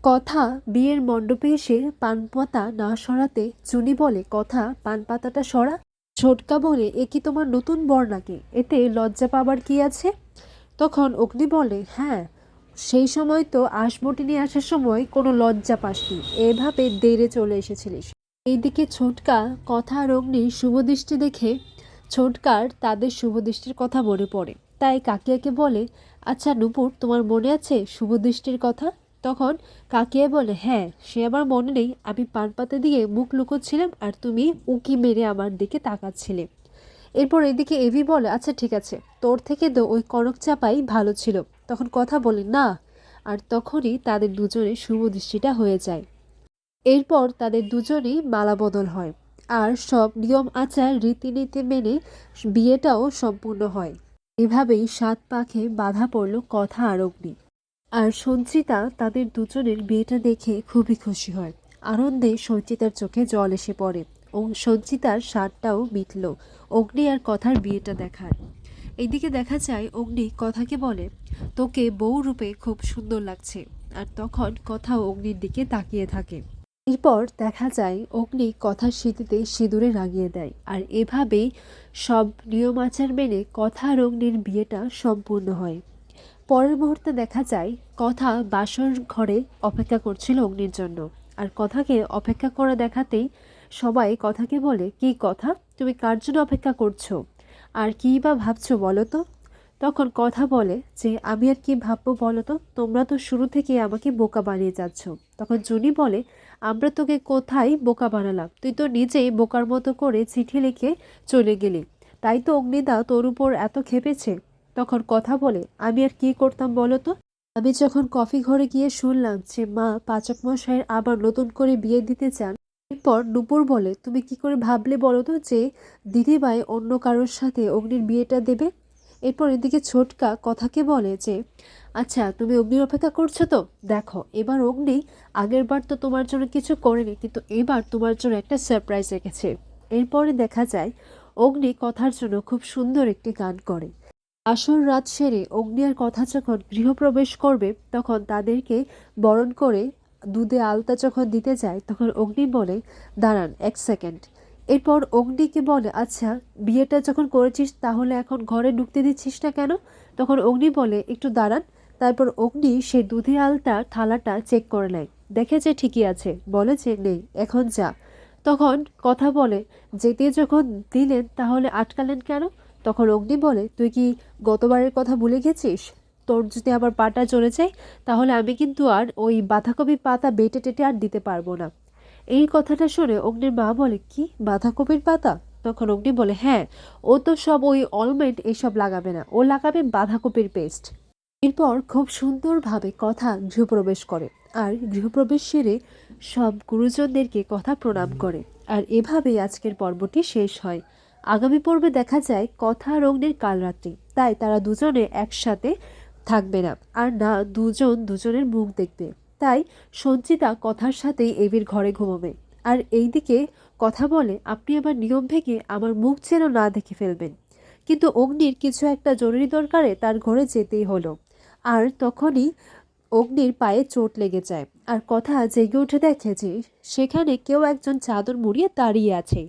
কথা বিয়ের মণ্ডপে এসে পান পাতা না সরাতে চুনি বলে, কথা পান পাতাটা সরা। ছোটকা বলে, এ কি তোমার নতুন বর নাকি? এতে লজ্জা পাবার কি আছে? তখন অগ্নি বলে, হ্যাঁ, সেই সময় তো আশবটি নিয়ে আসার সময় কোনো লজ্জা পাসনি, এভাবে দেরে চলে এসেছিলিস। এইদিকে ছোটকা কথা আর অগ্নির শুভদৃষ্টি দেখে ছোটকার তাদের শুভদৃষ্টির কথা মনে পড়ে, তাই কাকিয়াকে বলে, আচ্ছা নূপুর, তোমার মনে আছে শুভদৃষ্টির কথা? তখন কাকিয়া বলে, হ্যাঁ, সে আমার মনে নেই? আমি পান পাতা দিয়ে মুখ লুকোচ্ছিলাম আর তুমি উঁকি মেরে আমার দিকে তাকাচ্ছিলে। এরপর এদিকে এভি বলে, আচ্ছা ঠিক আছে, তোর থেকে তো ওই কনক চাপাই ভালো ছিল। তখন কথা বলে, না। আর তখনই তাদের দুজনের শুভদৃষ্টিটা হয়ে যায়। এরপর তাদের দুজনেই মালা বদল হয় আর সব নিয়ম আচার রীতিনীতি মেনে বিয়েটাও সম্পূর্ণ হয়। এভাবেই 7 পাকে বাধা পড়ল কথা আর অগ্নি। আর সঞ্চিতা তাদের দুজনের বিয়েটা দেখে খুবই খুশি হয়। আনন্দে সঞ্চিতার চোখে জল এসে পড়ে ও সঞ্চিতার স্বাদটাও মিটল অগ্নি আর কথার বিয়েটা দেখার। এইদিকে দেখা যায় অগ্নি কথাকে বলে, তোকে বউ রূপে খুব সুন্দর লাগছে। আর তখন কথা অগ্নির দিকে তাকিয়ে থাকে। এরপর দেখা যায় অগ্নি কথার স্মৃতিতে সিঁদুরে রাগিয়ে দেয়। আর এভাবেই সব নিয়ম আচার মেনে কথা আর অগ্নির বিয়েটা সম্পূর্ণ হয়। পরের মুহূর্তে দেখা যায় কথা বাসর ঘরে অপেক্ষা করছিল অগ্নির জন্য। আর কথাকে অপেক্ষা করা দেখাতেই সবাই কথাকে বলে, কি কথা, তুমি কার জন্য অপেক্ষা করছো? আর কী বা ভাবছো বলো তো? তখন কথা বলে যে, আমি আর কি ভাববো বলো তো, তোমরা তো শুরু থেকে আমাকে বোকা বানিয়ে যাচ্ছ। তখন জুনি বলে, আমরা তোকে কোথায় বোকা বানালাম? তুই তো নিজেই বোকার মতো করে চিঠি লিখে চলে গেলি, তাই তো অগ্নিদা তোর উপর এত খেপেছে। তখন কথা বলে, আমি আর কি করতাম বলো তো? আমি যখন কফি ঘরে গিয়ে শুনলাম যে মা পাচক মশাইয়ের আবার নতুন করে বিয়ে দিতে চান, এরপর নূপুর বলে, তুমি কি করে ভাবলে বলো তো যে দিদিভাই অন্য কারোর সাথে অগ্নির বিয়েটা দেবে? এরপর এদিকে ছোটকা কথাকে বলে যে, আচ্ছা তুমি অগ্নির অপেক্ষা করছো তো, দেখো এবার অগ্নি আগের বার তো তোমার জন্য কিছু করেনি, কিন্তু এবার তোমার জন্য একটা সারপ্রাইজ রেখেছে। এরপরে দেখা যায় অগ্নি কথার জন্য খুব সুন্দর একটি গান করে। আসর রাত সেরে অগ্নি আর কথা যখন গৃহপ্রবেশ করবে, তখন তাদেরকে বরণ করে দুধে আলতা যখন দিতে যায়, তখন অগ্নি বলে, দাঁড়ান 1 সেকেন্ড। এরপর অগ্নিকে বলে, আচ্ছা বিয়েটা যখন করেছিস তাহলে এখন ঘরে ঢুকতে দিচ্ছিস না কেন? তখন অগ্নি বলে, একটু দাঁড়ান। তারপর অগ্নি সেই দুধে আলতা থালাটা চেক করে নেয়, দেখে যে ঠিকই আছে, বলে যে নেই, এখন যা। তখন কথা বলে, যেতে যখন দিলেন তাহলে আটকালেন কেন? তখন অগ্নি বলে, তুই কি গতবারের কথা ভুলে গেছিস? তোর যদি আবার পাটা চলে যায় তাহলে আমি কিন্তু আর ওই বাঁধাকপি পাতা বেটে টেটে আর দিতে পারবো না। এই কথাটা শুনে অগ্নির মা বলে, কি বাঁধাকপির পাতা? তখন অগ্নি বলে, হ্যাঁ, ও তো সব ওই অলমেন্ট এসব লাগাবে না, ও লাগাবে বাঁধাকপির পেস্ট। এরপর খুব সুন্দরভাবে কথা গৃহপ্রবেশ করে আর গৃহপ্রবেশ সেরে সব গুরুজনদেরকে কথা প্রণাম করে। আর এভাবেই আজকের পর্বটি শেষ হয়। আগামী পর্বে দেখা যায় কথা আর অগ্নির কালরাত্রি, তাই তারা দুজনে একসাথে থাকবে না, আর না দুজন দুজনের মুখ দেখবে। তাই সঞ্চিতা কথার সাথেই এবির ঘরে ঘুমাবে। আর এইদিকে কথা বলে, আপনি আবার নিয়ম ভেঙে আমার মুখ যেন না দেখে ফেলবেন। কিন্তু অগ্নির কিছু একটা জরুরি দরকারে তার ঘরে যেতেই হলো। আর তখনই অগ্নির পায়ে চোট লেগে যায় আর কথা জেগে উঠে দেখে যে সেখানে কেউ একজন চাদর মুড়িয়ে দাঁড়িয়ে আছে।